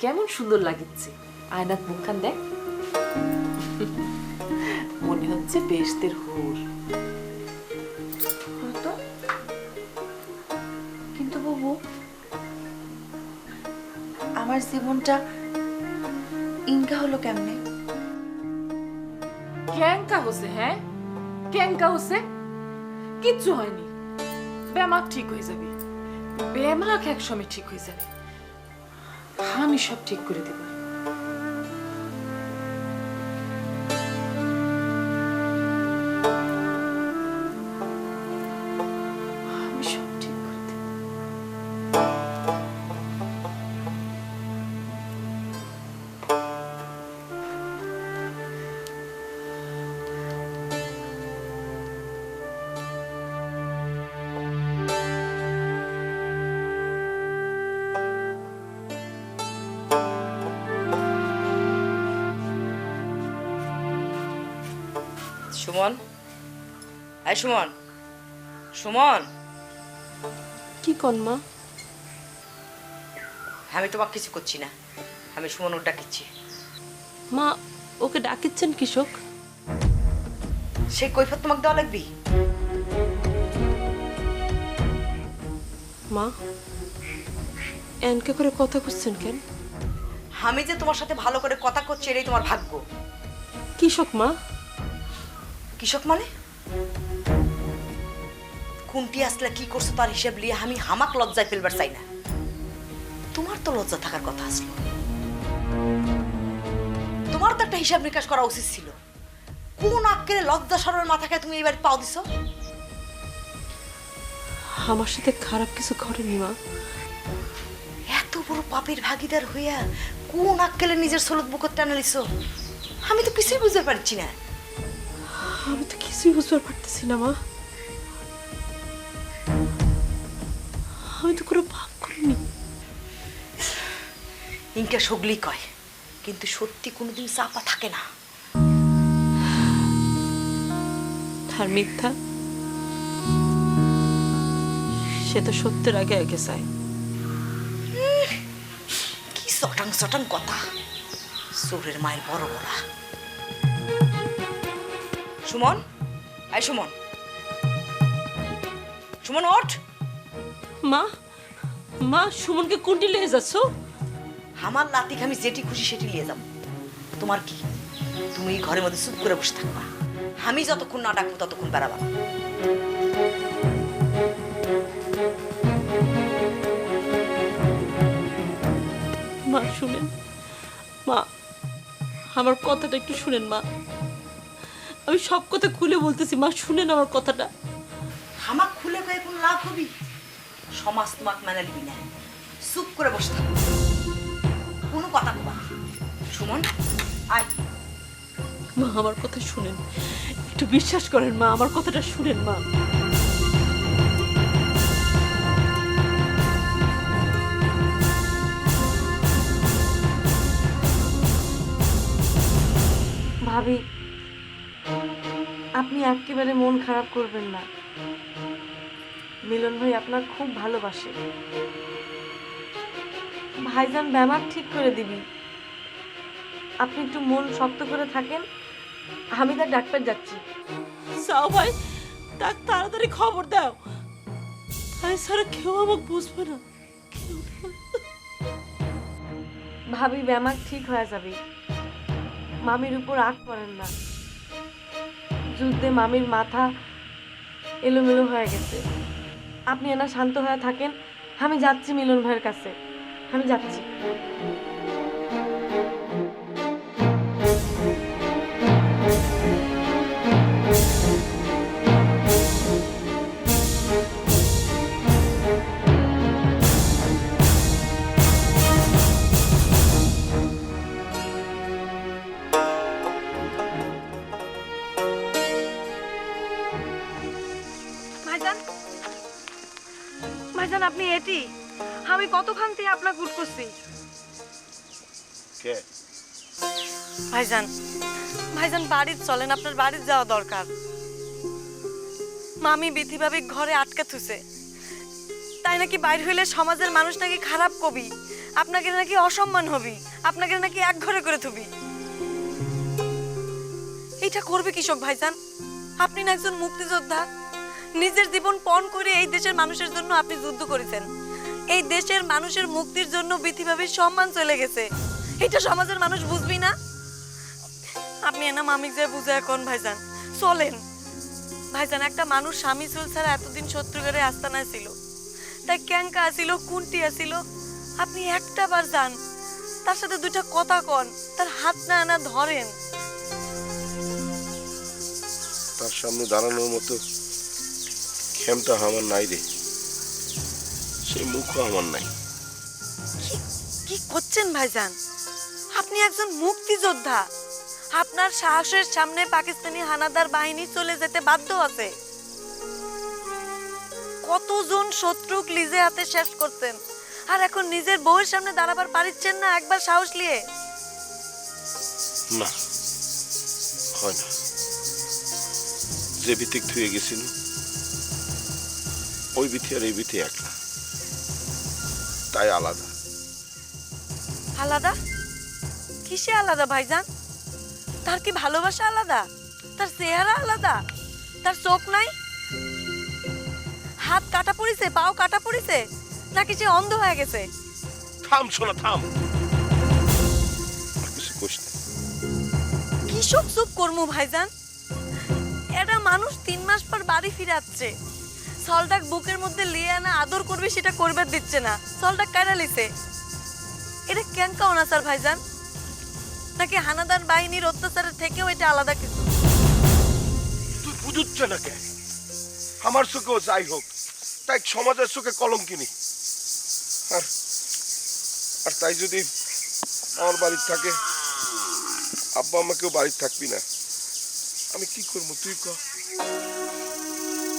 কেমন সুন্দর লাগিচ্ছে। আয়নাত মুখখান দেখ, মনে হচ্ছে বেহেশতের হুর। তো কিন্তু বাবু, আমার জীবনটা ইনকা হলো কেমনে? ক্যাঙ্কা হচ্ছে? হ্যাঁ, ক্যাঙ্কা হচ্ছে? কিচ্ছু হয়নি, বেমাক ঠিক হয়ে যাবে। বেমাক এক সময় ঠিক হয়ে যাবে, আমি সব ঠিক করে দেব। আমি সব ঠিক করে দেব। সুমন, এই সুমন, সুমন, কি কন মা? আমি তোমাকে কিছু করছি না, আমি সুমন ওর ডাকিচ্ছি। মা, ওকে ডাকিচ্ছেন কৃষক? সে কৈফত তোমাকে দেওয়া লাগবি? মা, এনকে করে কথা করছেন কেন? আমি যে তোমার সাথে ভালো করে কথা করছি এটাই তোমার ভাগ্য। কৃষক মা? কৃষক মানে কুন্টি আসলে কি করছো তার হিসেব নিয়ে আমি হামাক লজ্জায় ফেলবার চাই না। তোমার তো লজ্জা থাকার কথা আসলো, তোমার তো একটা হিসাব নিকাশ করা উচিত ছিল। কোন আক্কেলে লজ্জা সরমের মাথাকে তুমি এবার পাও দিছো? আমার সাথে খারাপ কিছু করেনি মা। এত বড় পাপের ভাগিদার হইয়া কোন আক্কেলে নিজের সলদ বুকত টানে লিছো? আমি তো কিছুই বুঝতে পারছি না। আমি তো কিছুই বুঝতে পারতেছি না মা। আমি তো কোনো পাপ করিনি। ইনকা সগলি কয়, কিন্তু সত্যি কোনোদিন চাপা থাকে না। তার মিথ্যা, সে তো সত্যের আগে আগে চায়। কি চটাং চটাং কথা, চোরের মায়ের বড় বলা। সুমন, আয় সুমন, সুমন ওঠ। মা, মা, সুমনকে কোনটি লিয়ে যাচ্ছ? আমার লাতিকে আমি যেটি খুশি সেটি নিয়ে যাব। তোমার কি? তুমি ঘরের মধ্যে চুপ করে বসে থাকবা, আমি যতক্ষণ না ডাকবো ততক্ষণ বেড়াবা। মা শুনেন, মা আমার কথাটা একটু শুনেন মা। আমি সব কথা খুলে বলতেছি মা, শুনেন আমার কথাটা। হামাক খুলে কয়ে কোনো লাভ হবি? সমাজ তোমাক মেনে নিবি না, চুপ করে বসে থাকো, কোনো কথা কবা। সুমন আয়। মা আমার কথা শুনেন, একটু বিশ্বাস করেন মা, আমার কথাটা শুনেন মা। ভাবি, আপনি একেবারে মন খারাপ করবেন না। মিলন ভাই আপনার খুব ভালোবাসে। ভাইজান ব্যামাক ঠিক করে দিবি। আপনি একটু মন শক্ত করে থাকেন, আমি তার ডাক্তার যাচ্ছি। যাও ভাই, তাক তাড়াতাড়ি খবর দাও। তাই ছাড়া কেউ আমাকে বুঝবে না, কেউ না। ভাবি ব্যামাক ঠিক হয়ে যাবে। মামির উপর রাগ করেন না। যুদ্ধে মামির মাথা এলোমেলো হয়ে গেছে। আপনি এনা শান্ত হয়ে থাকেন, আমি যাচ্ছি মিলন ভাইয়ের কাছে, আমি যাচ্ছি। ভাইজান আপনি এটি, আমি কতক্ষণ থেকে আপনার গুড করছি। কে? ভাইজান, ভাইজান বাড়ির চলেন, আপনার বাড়ির যাওয়া দরকার। মামি বিধিভাবে ঘরে আটকা থুছে, তাই নাকি বাইর হইলে সমাজের মানুষ নাকি খারাপ কবি, আপনাকে নাকি অসম্মান হবি, আপনাকে নাকি এক ঘরে করে থুবি। এটা করবে কৃষক ভাইজান? আপনি না একজন মুক্তিযোদ্ধা, নিজের জীবন পণ করে এই দেশের মানুষের জন্য আপনি যুদ্ধ করেছেন। এই দেশের মানুষের মুক্তির জন্য পৃথিবীর সম্মান চলে গেছে, এটা সমাজের মানুষ বুঝবি না? আপনি এনা মামিক যে বুঝে এখন ভাইজান চলেন। ভাইজান একটা মানুষ স্বামী চুল ছাড়া এতদিন শত্রু করে আস্তানায় ছিল, তাই ক্যাঙ্কা আসিল, কুন্টি আসিল, আপনি একটা বার যান, তার সাথে দুইটা কথা কন, তার হাত না আনা ধরেন। তার সামনে দাঁড়ানোর মতো ক্ষমতা আমার নাই রে, সেই মুখও আমার নাই। কি করছেন ভাইজান? আপনি একজন মুক্তিযোদ্ধা, আপনার সাহসের সামনে পাকিস্তানি হানাদার বাহিনী চলে যেতে বাধ্য আছে। কতজন শত্রুক লিজে হাতে শেষ করতেন, আর এখন নিজের বউয়ের সামনে দাঁড়াবার পারিচ্ছেন না একবার সাহস নিয়ে? না, হয় না। যে ভিত্তিক ধুয়ে গেছিল ওই বিথি আর এই বিথি এক না, তাই আলাদা। আলাদা? কিসে আলাদা ভাইজান? তার কি ভালোবাসা আলাদা? তার চেহারা আলাদা? তার চোখ নাই? হাত কাটা পড়িছে, পাও কাটা পড়িছে, নাকি সে অন্ধ হয়ে গেছে? থাম শোনা, থাম। আর কিছু কোশ না। কিসব চুপ করমু ভাইজান? এটা মানুষ 3 মাস পর বাড়ি ফিরাচ্ছে, সলটাক বুকের মধ্যে লিয়ে আনা আদর করবে সেটা করবে দিচ্ছে না, সলটাক কাটা লিছে। এটা কেন কাও না স্যার ভাইজান? নাকি হানাদার বাহিনীর অত্যাচারের থেকেও এটা আলাদা কিছু? তুই বুঝুচ্ছ না কে? আমার চোখেও যাই হোক, তাই সমাজের চোখে কলঙ্কিনী। আর আর তাই যদি আমার বাড়ির থাকে, আব্বা আমাকেও বাড়ির থাকবি না, আমি কি করবো তুই ক?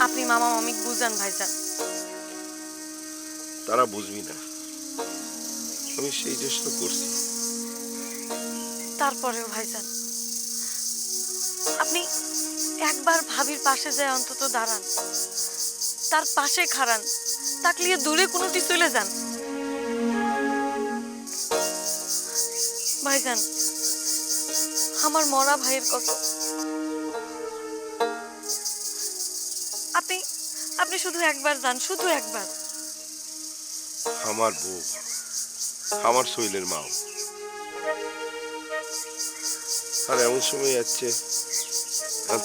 আপনি মামা মামিক বুঝান ভাইজান। তারা বুঝবি না, আমি সেই চেষ্টা করছি। তারপরেও ভাইজান আপনি একবার ভাবির পাশে যায় অন্তত দাঁড়ান, তার পাশে খাড়ান, তাকলিয়ে দূরে কোনোটি চলে যান। ভাইজান আমার মরা ভাইয়ের কথা আপনি আপনি শুধু একবার যান, শুধু একবার। আমার বউ, আমার শৈলের মাও, আর এমন সময় যাচ্ছে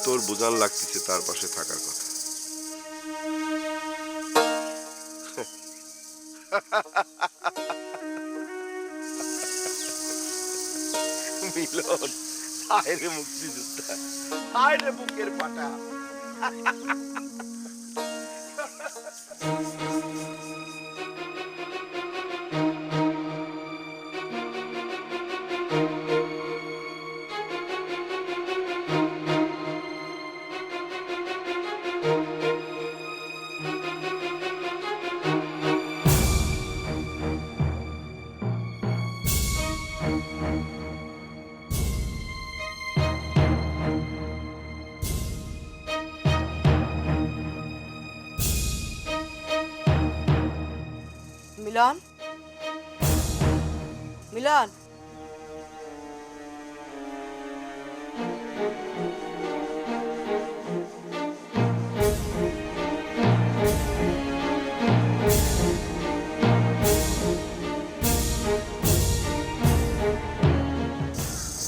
তোর বোঝান লাগতেছে তার পাশে থাকার কথা। মিলন, হায় রে মুক্তিযোদ্ধা, হায় রে বুকের পাটা। মিলন, মিলন,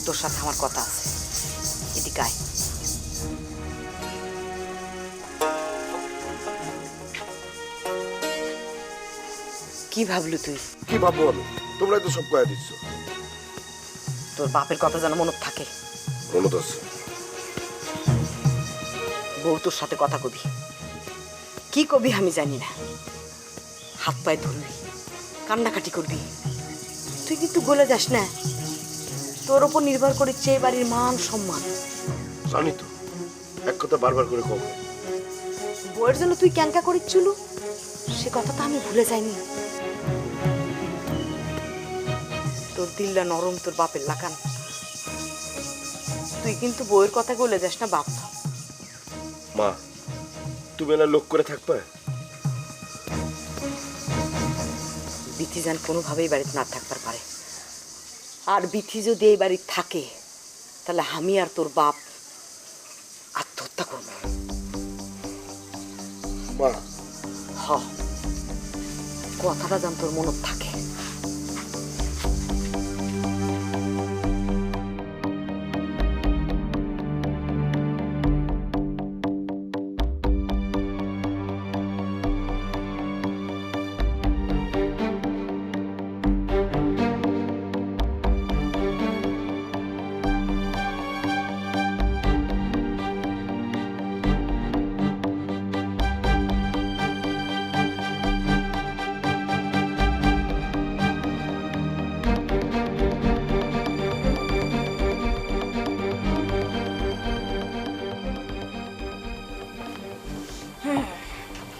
তোর সাথে আমার কথা আছে, এদিকে আয়। কি ভাবলু তুই? কি ভাববো আমি? তোমরাই তো সব কয়া দিচ্ছ। তোর বাপের কথা যেন মনে থাকে। মনত আছে। বউ তোর সাথে কথা কবি, কি কবি আমি জানি না, হাত পায়ে ধরবি, কান্নাকাটি করবি, তুই কিন্তু গলে যাস না। তোর ওপর নির্ভর করেছে এই বাড়ির মান সম্মান। জানি তো, এক কথা বারবার করে কব। বউয়ের জন্য তুই ক্যাঙ্কা করিচ্ছিল, সে কথাটা আমি ভুলে যাইনি। তোর দিলটা নরম, তোর বাপের লাগান, তুই কিন্তু বউয়ের কথা গলে যাস না বাপ। মা, তুমি না লোক করে থাকবে, বিথি যেন কোনোভাবেই বাড়িতে না থাকতে পারে। আর বিথি যদি এই বাড়ি থাকে তাহলে আমি আর তোর বাপ আত্মহত্যা করবো। মা হ, কথাটা যেন তোর মনত থাকে।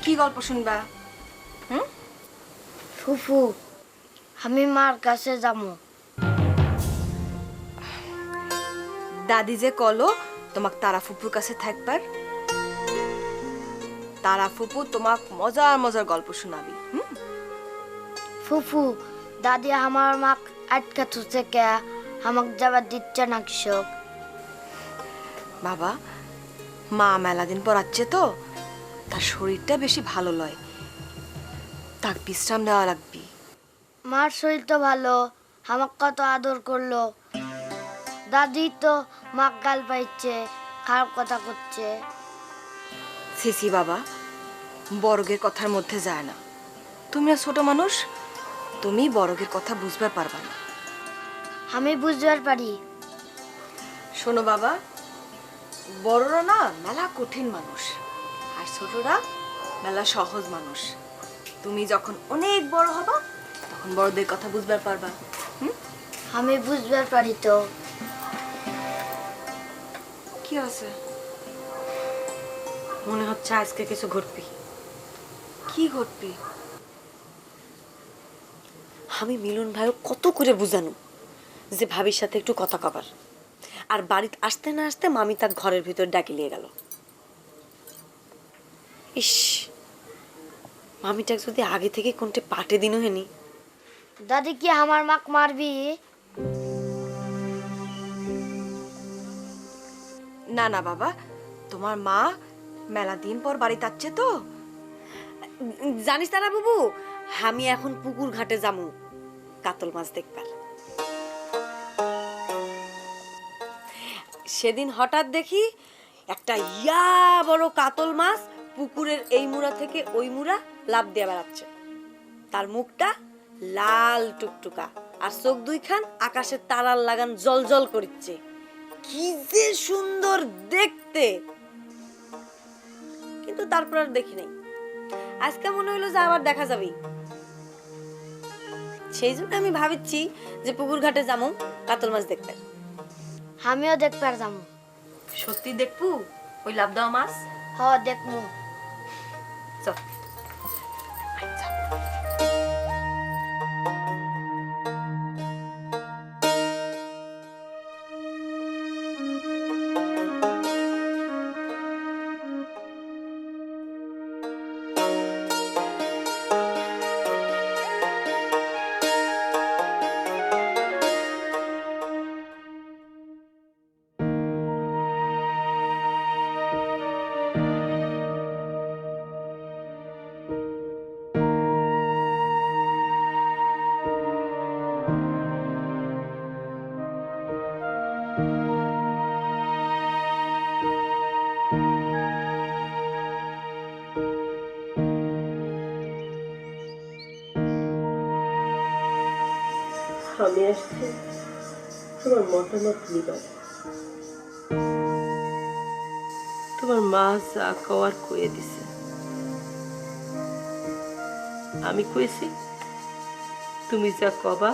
কি গল্প শুনবা? ফুফু, আমি মার কাছে যাবো। দাদি যে কলো তোমাক তারা ফুপুর কাছে থাকবার, তারা ফুপু তোমাক মজার মজার গল্প শোনাবি। ফুফু, দাদি আমার মাক আটকা থুছে কে, আমাক যাবার দিচ্ছে না কৃষক। বাবা, মা মেলা দিন পর আসছে তো, তার শরীরটা বেশি ভালো লয়, তার বিশ্রাম নেওয়া লাগবি। মার শরীর তো ভালো, আমাক কত আদর করলো। দাদি তো মাক গাল পাইছে, খারাপ কথা করছে। সিসি বাবা, বড়গের কথার মধ্যে যায় না। তুমি ছোট মানুষ, তুমি বড়গের কথা বুঝতে পারবা না। আমি বুঝবার পারি। শোনো বাবা, বড়রা না মেলা কঠিন মানুষ, আর ছোটরা মেলা সহজ মানুষ। তুমি যখন অনেক বড় হবা তখন বড়দের কথা বুঝবার পারবা। আমি বুঝবার পারি তো। কি আছে? মনে হচ্ছে আজকে কিছু ঘটবি। কি ঘটবি? আমি মিলন ভাইও কত করে বুঝানো যে ভাবির সাথে একটু কথা কবার, আর বাড়িতে আসতে না আসতে মামি তার ঘরের ভিতর ডাকি নিয়ে গেল। ইস, মামিটা যদি আগে থেকে কোনটা পাটে দিনও হেনি। দাদি কি আমার মাক মারবি? না না বাবা, তোমার মা মেলা দিন পর বাড়িতে আসছে তো। জানিস তারা বাবু, আমি এখন পুকুর ঘাটে যামু কাতল মাছ দেখবার। সেদিন হঠাৎ দেখি একটা ইয়া বড় কাতল মাছ পুকুরের এই মুড়া থেকে ওই মুড়া লাফ দিয়ে বেড়াচ্ছে। তার মুখটা লাল টুকটুকা আর চোখ দুইখান আকাশের তারার লাগান জল জল করছে। কি যে সুন্দর দেখতে! কিন্তু তারপর আর দেখি নাই। আজকে মনে হইলো যে আবার দেখা যাবে, সেই জন্য আমি ভাবছি যে পুকুর ঘাটে যাবো কাতল মাছ দেখতে। আমিও দেখবার যাবো। সত্যি দেখবো ওই লাভ দেওয়া মাছ? হ, দেখবো। চল। আমি আসছি তোমার মতামত নিবার। তোমার মা যা কওয়ার কয়ে দিছে। আমি কইছি তুমি যা কবা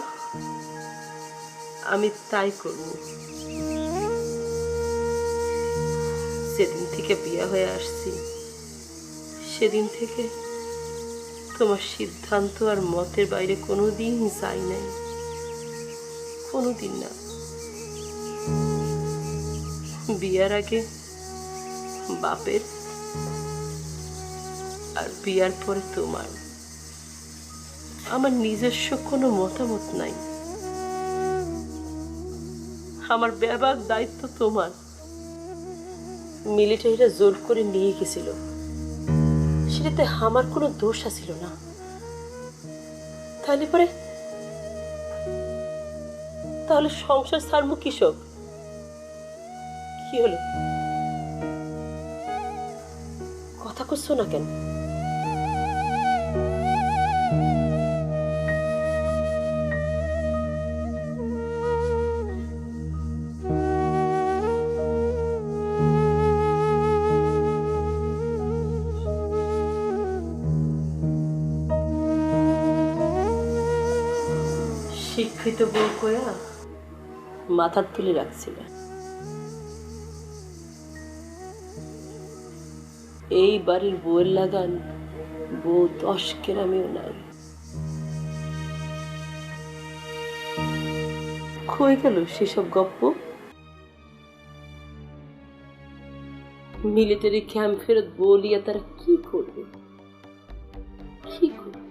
আমি তাই করব। যেদিন থেকে বিয়ে হয়ে আসছি সেদিন থেকে তোমার সিদ্ধান্ত আর মতের বাইরে কোনোদিন যাই নাই, কোনোদিন না। বিয়ার আগে বাপের আর বিয়ার পরে তোমার, আমার নিজস্ব কোনো মতামত নাই। আমার ব্যাপক দায়িত্ব তোমার। মিলিটারিরা জোর করে নিয়ে গেছিল, সেটাতে আমার কোনো দোষ ছিল না। তাহলে সংসার ছাড়বো কৃষক? কি হলো, কথা করছো না কেন? শিক্ষিত বউ কয়া মাথার তুলে রাখছিল, এই বাড়ির বউয়ের লাগান বউ 10 গ্রামেও নাই। কই গেল সেসব গপ্প? মিলিটারি ক্যাম্প ফেরত বলিয়া তারা কি করবে, কি করবে?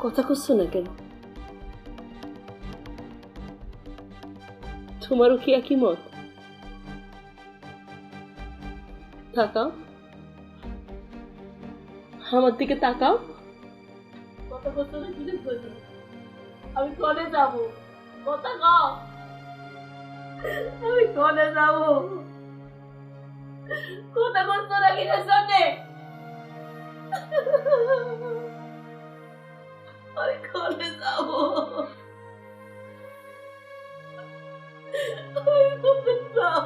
কথা করছো না কেন? তোমারও কি একই মত? তাকাও, আমার দিকে তাকাও। কথা করছো না? আমি কলে যাব? কথা কও, আমি কলে যাব? কথা করছো না কিনা সামনে? আমি কলে যাব? আমি কলে যাব?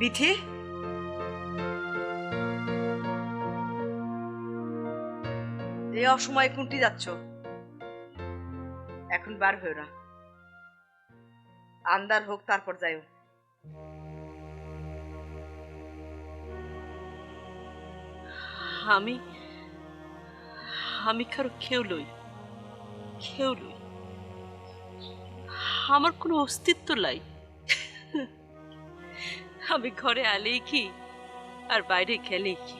বিথি, এই অসময়ে কুন্টি যাচ্ছ? এখন বার হয়ে না, আন্দার হোক তারপর যাইও। আমি আমি কারো খেউ লই, আমার কোনো অস্তিত্ব নাই। আমি ঘরে আলেই কি আর বাইরে গেলেই কি,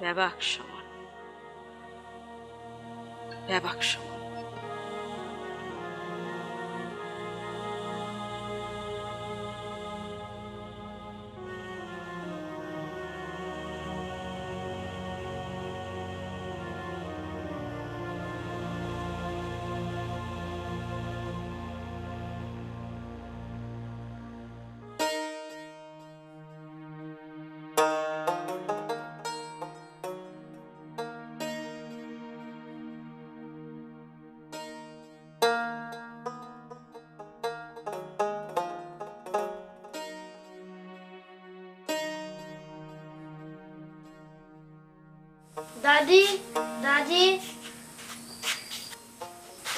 ব্যাবাক সমান। দাদি দাদি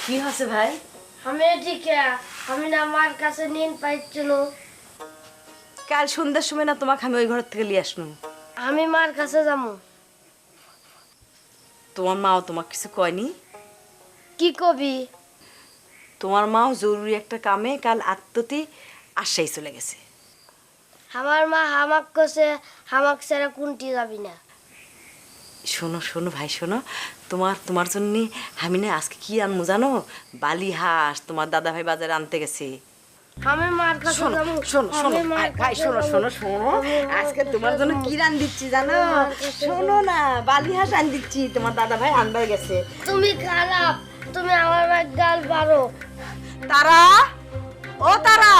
কি হচ্ছে ভাই? আমি এদিকে আমি না মার কাছে নিন পাইছিল। কাল সন্ধ্যার সময় না তোমাকে আমি ওই ঘর থেকে নিয়ে আসলাম। আমি মার কাছে যাবো। তোমার মাও তোমাকে কিছু কয়নি? কি কবি? তোমার মাও জরুরি একটা কামে কাল আত্মতি আশাই চলে গেছে। আমার মা হামাক কছে হামাক ছেড়ে কুন্টি যাবি না। শোনো শোনো ভাই শোনো, তোমার জন্য আমি না আজকে কি আনবো জানো? বালি হাঁস তোমার দাদা ভাই বাজারে আনতে গেছে। আমি মার কাছে শোনো যাবো। শোনো শোনো আমি মার ভাই কাছে শোনো যাবো। শোনো শোনো, আজকে তোমার জন্য কি রান দিচ্ছি জানো? শোনো না, বালি হাঁস আন দিচ্ছি, তোমার দাদা ভাই আনবার গেছে। তুমি খারাপ, তুমি আমার ভাই গাল পারো। তারা, ও তারা,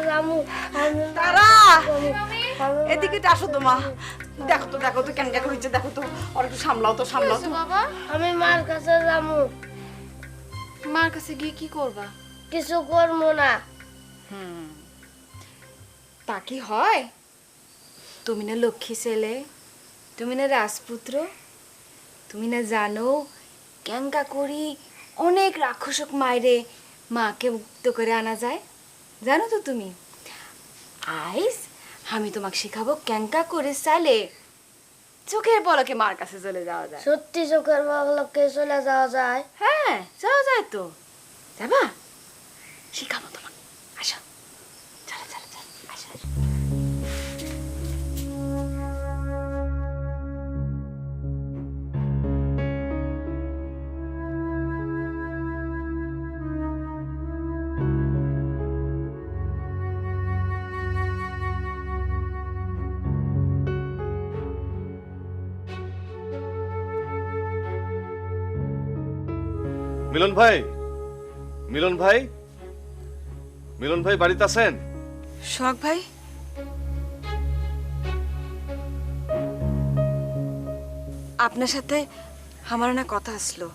যাবো আমি তারা আমি- এদিকে আসো তোমা। দেখো তো কেন করেছে, দেখো তো, আর একটু সামলাও তো বাবা আমি মার কাছে যাবো। মার কাছে গিয়ে কি করবা? কিছু করবো না। তা কি হয়? তুমি না লক্ষ্মী ছেলে, তুমি না রাজপুত্র, তুমি না জানো ক্যাঙ্কা করি অনেক রাক্ষসক মায়েরে মাকে মুক্ত করে আনা যায়? জানো তো তুমি? আইস আমি তোমাকে শেখাবো ক্যাঙ্কা করে চালে চোখের পলকে মার কাছে চলে যাওয়া যায়। সত্যি চোখের বাগলকে চলে যাওয়া যায়? হ্যাঁ যাওয়া যায় তো। যাবা? শেখাবো তোমাকে, আসো। চলো চলো চলো, আসো আসো। মিলন ভাই, মিলন ভাই, মিলন ভাই বাড়িতে আছেন? শখ ভাই, আপনার সাথে আমার না কথা আসলো।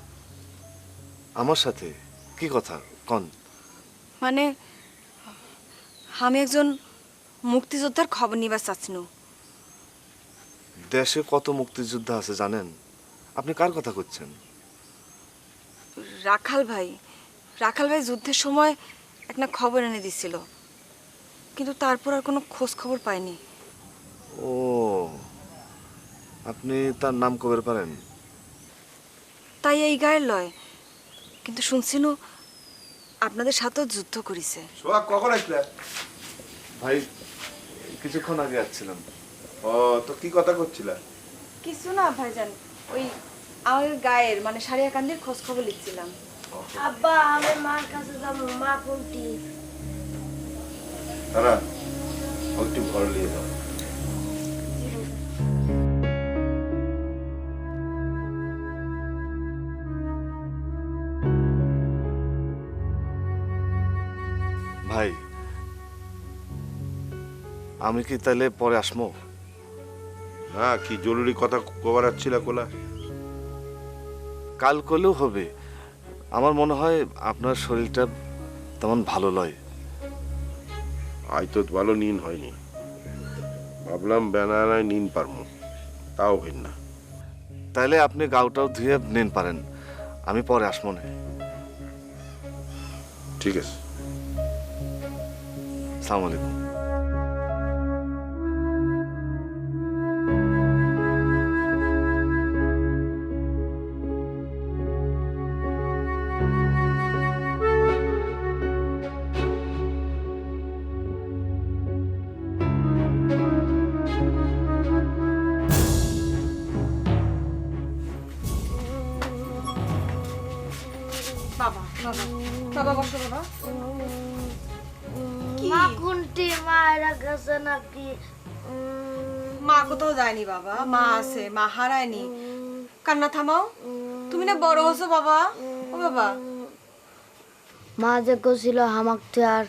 আমার সাথে কি কথা কন? মানে আমি একজন মুক্তিযোদ্ধার খবর নিবার চাচ্ছিনু। দেশে কত মুক্তিযোদ্ধা আছে জানেন? আপনি কার কথা করছেন? রাখাল ভাই যুদ্ধের সময় একটা খবর এনে দিছিল, কিন্তু তারপর আর কোনো খোঁজ খবর পাইনি। ও, আপনি তার নাম কবে পারেন? তাই এই গায়ের লয়, কিন্তু শুনছিনু আপনাদের সাথেও যুদ্ধ করিছে। সোহাগ কখন আসলে? ভাই কিছুক্ষণ আগে আসছিলাম। ও, তো কি কথা করছিলা? কিছু না ভাইজান, ওই আমার গায়ের মানে সারিয়াকান্দির খোঁজ খবর লিখছিলাম। আব্বা আমি মার কাছে যাবো। মা কোনটি? তারা একটু ঘরে নিয়ে যাও। ভাই আমি কি তাহলে পরে আসমো? না, কি জরুরি কথা কবার আসছিলা কোলা? কাল করলেও হবে। আমার মনে হয় আপনার শরীরটা তেমন ভালো লয়। আজ তো ভালো নিন হয়নি, ভাবলাম বেনানায় নিন পারমু, তাও হইন না। তাইলে আপনি গাউটাও ধুয়ে নিন পারেন, আমি পরে আসমো না। ঠিক আছে। আসসালামু আলাইকুম। বাবা বসো বাবা। মা কোনটি? মা এরা গেছে নাকি? মা কোথাও যায়নি বাবা, মা আছে, মা হারায়নি। কান্না থামাও, তুমি না বড় হছো বাবা। ও বাবা, মা যে কছিল হামাক তুই আর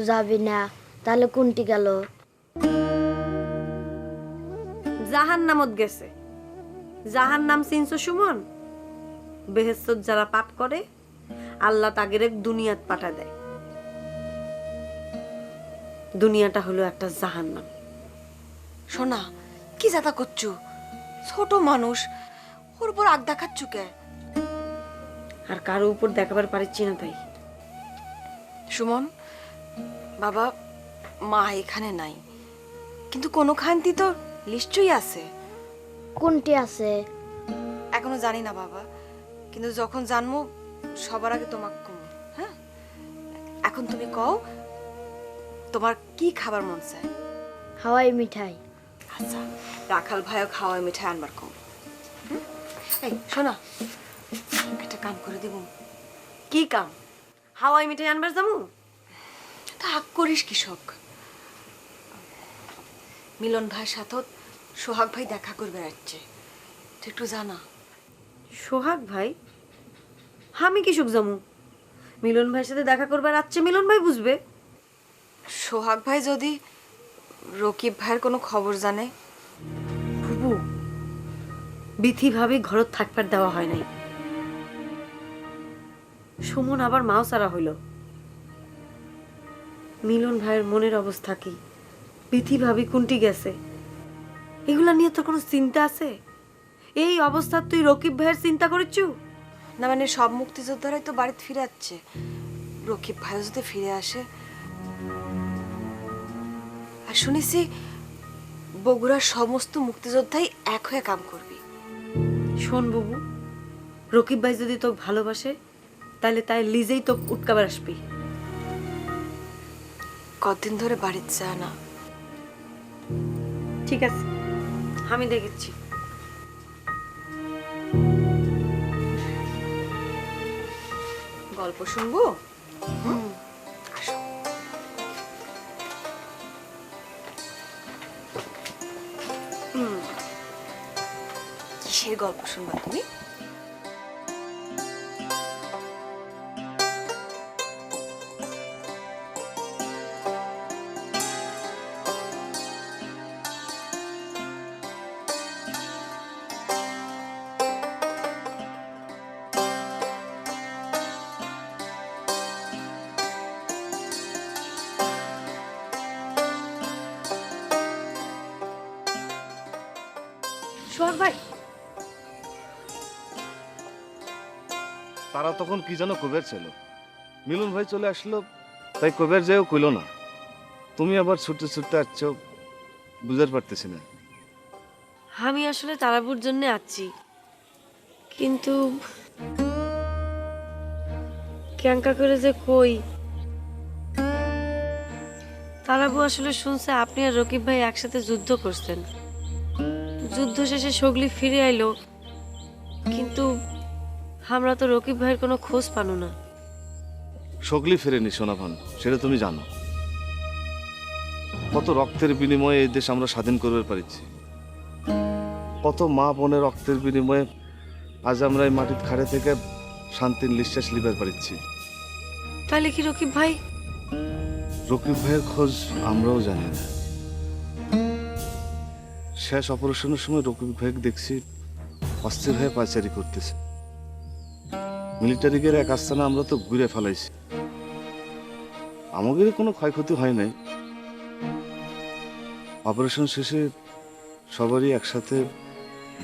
যাবি না, তাহলে কোনটি গেল? জাহান নামত গেছে। জাহান নাম চিনছো সুমন? বেহেশত যারা পাপ করে আল্লাহ তাগের দুনিয়াত পাঠা দেয়। দুনিয়াটা হলো একটা জাহান নাম। শোনা কি যাতা করছো? ছোট মানুষ, ওর উপর আগ দেখাচ্ছু কে? আর কারো উপর দেখাবার পারছি না তাই। সুমন বাবা, মা এখানে নাই, কিন্তু কোনো খান্তি তো নিশ্চয়ই আছে। কোনটি আছে? এখনো জানি না বাবা, কিন্তু যখন জানবো সবার আগে তোমাকে কমো। হ্যাঁ, এখন তুমি কও তোমার কি খাবার মন চায়? হাওয়াই মিঠাই। আচ্ছা, রাখাল ভাইও খাওয়াই মিঠাই আনবার কম। এই শোনা, একটা কাম করে দেব। কি কাম? হাওয়াই মিঠাই আনবার যাবো? তা হাক করিস কৃষক। মিলন ভাইয়ের সাথে সোহাগ ভাই দেখা করবে যাচ্ছে, তুই একটু জানা। সোহাগ ভাই? আমি কি সুখ যাবো? মিলন ভাইয়ের সাথে দেখা করবার আসছে, মিলন ভাই বুঝবে। সোহাগ ভাই যদি রকিব ভাইয়ের কোনো খবর জানে? বুবু, বিথি ভাবে ঘরত থাকবার দেওয়া হয় নাই। সুমন আবার মাও সারা হইল। মিলন ভাইয়ের মনের অবস্থা কি, বিথি ভাবি কোনটি গেছে, এগুলা নিয়ে তোর কোনো চিন্তা আছে? এই অবস্থা তুই রকিব ভাইয়ের চিন্তা করেছু? না মানে সব মুক্তিযোদ্ধারাই তো বাড়িতে ফিরে যাচ্ছে, রকিব ভাইও যদি ফিরে আসে। আর শুনেছি বগুড়ার সমস্ত মুক্তিযোদ্ধাই এক হয়ে কাম করবি। শোন বুবু, রকিব ভাই যদি তোকে ভালোবাসে তাহলে তাই লিজেই তোকে উৎকাবার আসবি। কতদিন ধরে বাড়িতে যায় না। ঠিক আছে, আমি দেখেছি। গল্প শুনবো? আসো। কিসের গল্প শুনবা তুমি? সোহাগ ভাই, তারা তখন কি যেন কবের ছিল, মিলন ভাই চলে আসলো, তাই কবের যেও কইল না। তুমি আবার ছুটতে ছুটতে আসছো, বুঝতে পারতেছি না। আমি আসলে তারাপুর জন্য আসছি, কিন্তু ক্যাঙ্কা করে যে কই। তারাবু আসলে শুনছে আপনি আর রকিব ভাই একসাথে যুদ্ধ করছেন, যুদ্ধ শেষে সগলি ফিরে আইলো, কিন্তু আমরা তো রকিব ভাইয়ের কোনো খোঁজ পানো না। সগলি ফেরেনি সোনাভান, সেটা তুমি জানো। কত রক্তের বিনিময়ে এই দেশ আমরা স্বাধীন করতে পারছি, কত মা বোনের রক্তের বিনিময়ে আজ আমরা এই মাটির খাড়ে থেকে শান্তির নিঃশ্বাস লিবার পারছি। তাহলে কি রকিব ভাই? রকিব ভাইয়ের খোঁজ আমরাও জানি না। শেষ অপারেশনের সময় রকিব ভাইকে দেখছি অস্থির হয়ে পায়চারি করতেছে। মিলিটারি গের এক আস্তানা আমরা তো ঘুরে ফেলাইছি, আমাদের কোনো ক্ষয়ক্ষতি হয় নাই। অপারেশন শেষে সবারই একসাথে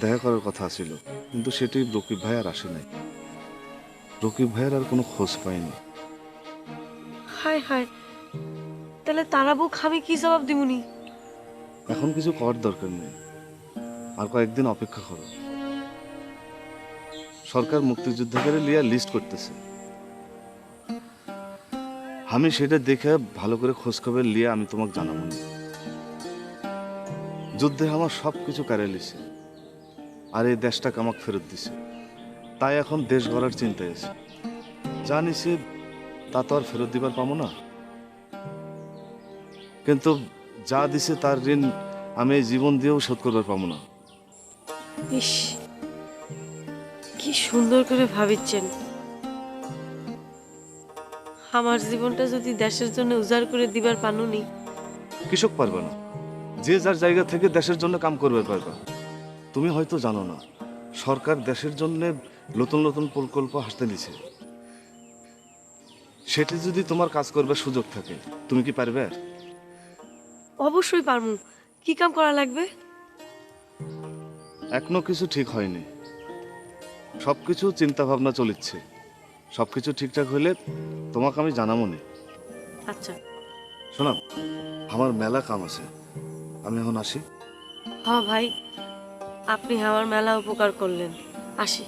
দেখা করার কথা ছিল, কিন্তু সেটি রকিব ভাই আর আসে নাই। রকিব ভাইয়ের আর কোনো খোঁজ পাইনি। হায় হায়, তাহলে তারাবু আমি কি জবাব দিমুনি? এখন কিছু করার দরকার নেই, আর কয়েকদিন অপেক্ষা করো। সরকার মুক্তিযোদ্ধাদের লিয়া লিস্ট করতেছে, আমি সেটা দেখে ভালো করে খোঁজ খবর লিয়ে আমি তোমাকে জানাবো না। যুদ্ধে আমার সব কিছু কারে লিছে, আর এই দেশটাকে আমাকে ফেরত দিছে, তাই এখন দেশ গড়ার চিন্তায় আছে। জানিছি তা তো আর ফেরত দিবার পাবো না, কিন্তু যা দিছে তার ঋণ আমি এই জীবন দিয়েও শোধ করবার পাবো না। ইস, কি সুন্দর করে ভাবিচ্ছেন। আমার জীবনটা যদি দেশের জন্য উজাড় করে দিবার পানুনি। কৃষক পারবে না, যে যার জায়গা থেকে দেশের জন্য কাম করবে পারবে। তুমি হয়তো জানো না, সরকার দেশের জন্য নতুন নতুন প্রকল্প হাতে নিছে। সেটি যদি তোমার কাজ করবার সুযোগ থাকে, তুমি কি পারবে? অবশ্যই পারমু। কি কাম করা লাগবে? এখনো কিছু ঠিক হয়নি, সব কিছু চিন্তা ভাবনা চলিচ্ছে, সব কিছু ঠিকঠাক হইলে তোমাকে আমি জানাবো নি। আচ্ছা। শোনা, আমার মেলা কাম আছে, আমি এখন আসি। হ ভাই, আপনি আমার মেলা উপকার করলেন, আসি।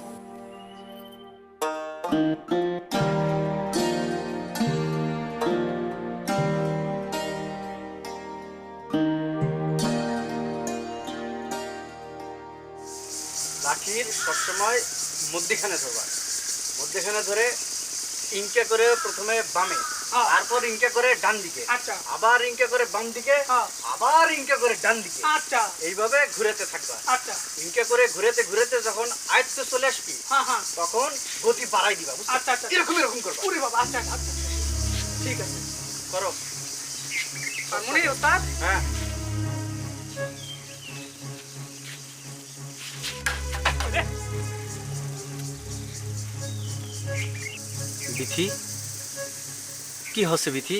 লাঠির সবসময় মধ্যখানে ধরবা, মধ্যখানে ধরে ইনকে করে প্রথমে বামে, তারপর ইনকে করে ডান দিকে, আচ্ছা। আবার ইনকে করে বাম দিকে, আবার ইনকে করে ডান দিকে, আচ্ছা এইভাবে ঘুরেতে থাকবা। আচ্ছা ইনকে করে ঘুরেতে ঘুরেতে যখন আয়ত্তে চলে আসবি হ্যাঁ হ্যাঁ তখন গতি বাড়াই দিবা, বুঝছো? আচ্ছা আচ্ছা এরকম এরকম করবা। ওরে বাবা আচ্ছা আচ্ছা ঠিক আছে করো। মনে ওস্তাদ হ্যাঁ, বিথি কি হচ্ছে বিথি?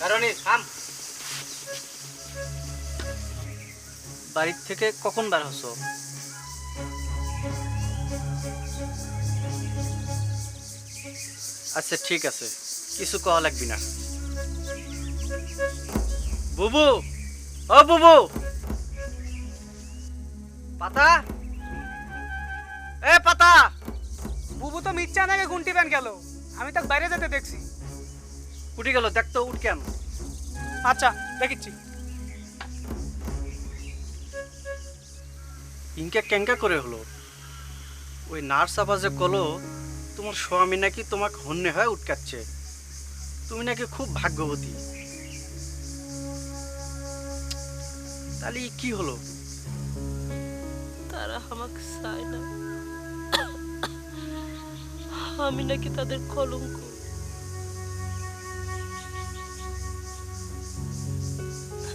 কারণ থাম, বাড়ির থেকে কখন বার হচ্ছ? আচ্ছা ঠিক আছে, কিছু কওয়া লাগবি না। বুবু, ও বুবু, পাতা, এ পাতা। বুবু তো মিচ্ছা নাকি গুন্টি প্যান গেল, আমি তাকে বাইরে যেতে দেখছি। উঠে গেল, দেখ তো উঠ কেন। আচ্ছা দেখিচ্ছি। ইনকা কেঙ্কা করে হলো? ওই নার্স আবার যে কলো তোমার স্বামী নাকি তোমাকে হন্যে হয় উটকাচ্ছে, তুমি নাকি খুব ভাগ্যবতী। তাহলে কি হলো? তারা আমাকে চায় না, আমি নাকি তাদের কলঙ্ক।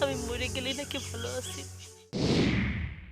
আমি মরে গেলে নাকি ভালো আছি।